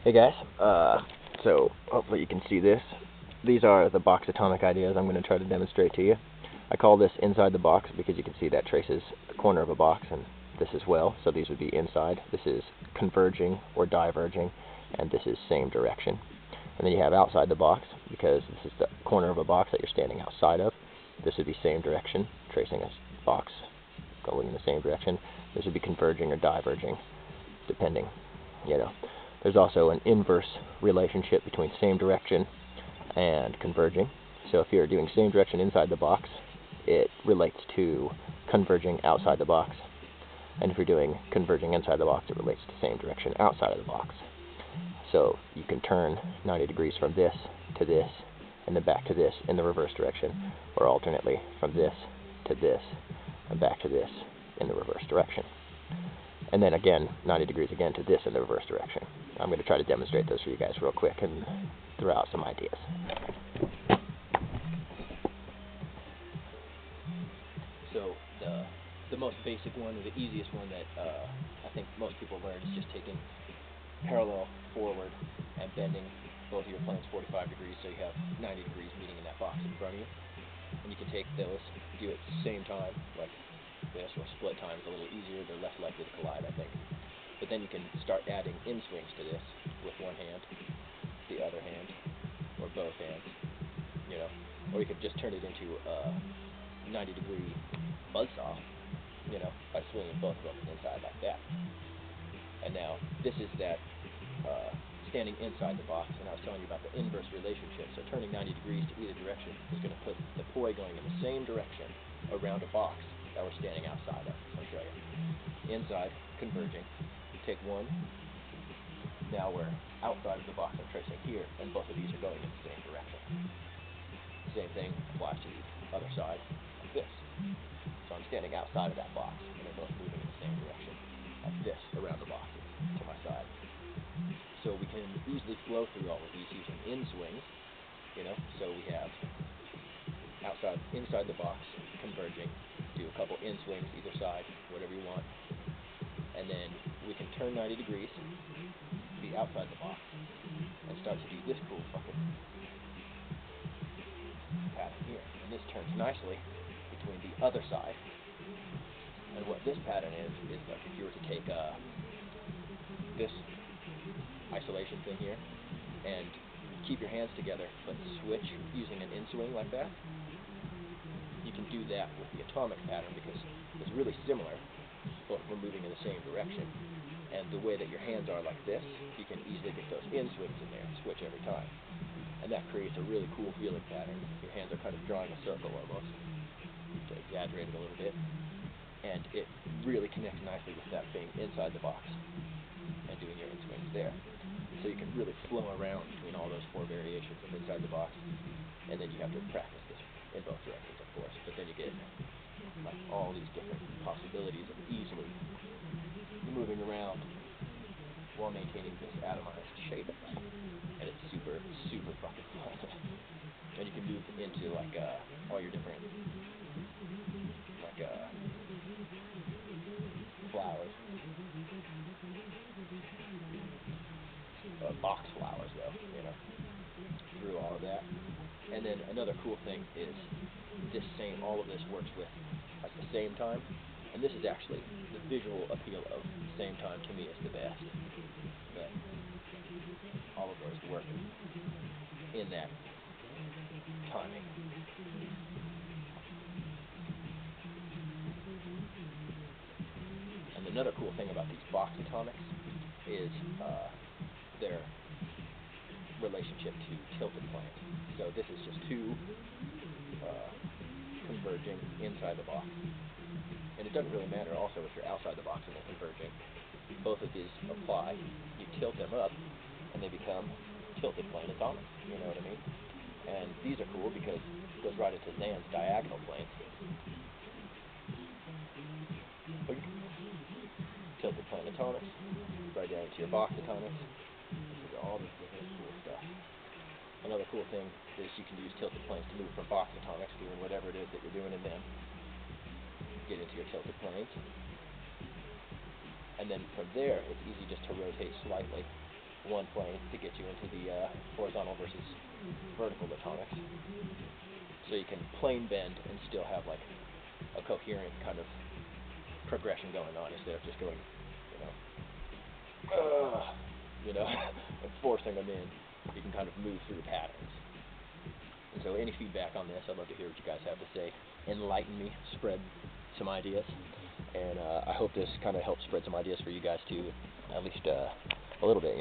Hey guys, so hopefully you can see this. These are the box atomic ideas I'm going to try to demonstrate to you. I call this inside the box because you can see that traces the corner of a box, and this as well, so these would be inside. This is converging or diverging, and this is same direction. And then you have outside the box, because this is the corner of a box that you're standing outside of. This would be same direction, tracing a box going in the same direction. This would be converging or diverging, depending, you know. There's also an inverse relationship between same direction and converging. So if you're doing same direction inside the box, it relates to converging outside the box. And if you're doing converging inside the box, it relates to same direction outside of the box. So you can turn 90 degrees from this to this, and then back to this in the reverse direction, or alternately from this to this, and back to this in the reverse direction. And then again, 90 degrees again to this in the reverse direction. I'm going to try to demonstrate those for you guys real quick and throw out some ideas. So the most basic one, or the easiest one that I think most people learn is just taking parallel forward and bending both of your planes 45 degrees so you have 90 degrees meeting in that box in front of you. And you can take those, do it at the same time, like this, or split time is a little easier, they're less likely to collide, I think. But then you can start adding in swings to this with one hand, the other hand, or both hands, you know. Or you could just turn it into a 90-degree buzzsaw, you know, by swinging both of them inside like that. And now this is that standing inside the box, and I was telling you about the inverse relationship. So turning 90 degrees to either direction is going to put the poi going in the same direction around a box that we're standing outside of. So I'll show you. Inside, converging. You take one. Now we're outside of the box I'm tracing here, and both of these are going in the same direction. Same thing applies to the other side, like this. So I'm standing outside of that box, and they're both moving in the same direction, like this, around the box to my side. So we can easily flow through all of these using in swings, you know. So we have inside the box, converging, do a couple in swings either side, whatever you want, and then we can turn 90 degrees, be outside the box, and start to do this cool fucking pattern here. And this turns nicely between the other side. And what this pattern is like if you were to take this isolation thing here and keep your hands together but switch using an in swing like that, you can do that with the atomic pattern because it's really similar, both of them moving in the same direction. And the way that your hands are like this, you can easily get those in swings in there and switch every time. And that creates a really cool feeling pattern. Your hands are kind of drawing a circle almost, to exaggerate it a little bit. And it really connects nicely with that being inside the box and doing your in swings there. So you can really flow around between all those four variations of inside the box. And then you have to practice this in both directions, of course. But then you get like all these different possibilities of easily moving around while maintaining this atomized shape. And it's super, super fucking fun. And you can move into like all your different like flowers. Box flowers though, you know, through all of that. And then another cool thing is all of this works with like the same time. And this is actually the visual appeal of same time to me is the best. But all of those work in that timing. And another cool thing about these box atomics is their relationship to tilted planes. So this is just two converging inside the box. And it doesn't really matter also if you're outside the box and they're converging. Both of these apply. You tilt them up and they become tilted plane atomics. You know what I mean? And these are cool because it goes right into Zan's diagonal planes. Tilted plane atomics, right down into your box atomics. This is all this different cool stuff. Another cool thing is you can use tilted planes to move from box atomics, doing whatever it is that you're doing in them. Get into your tilted planes. And then from there, it's easy just to rotate slightly one plane to get you into the horizontal versus vertical atomics. So you can plane bend and still have like a coherent kind of progression going on instead of just going, and forcing them in. You can kind of move through patterns. And so any feedback on this, I'd love to hear what you guys have to say. Enlighten me, spread some ideas, and I hope this kind of helps spread some ideas for you guys too, at least a little bit,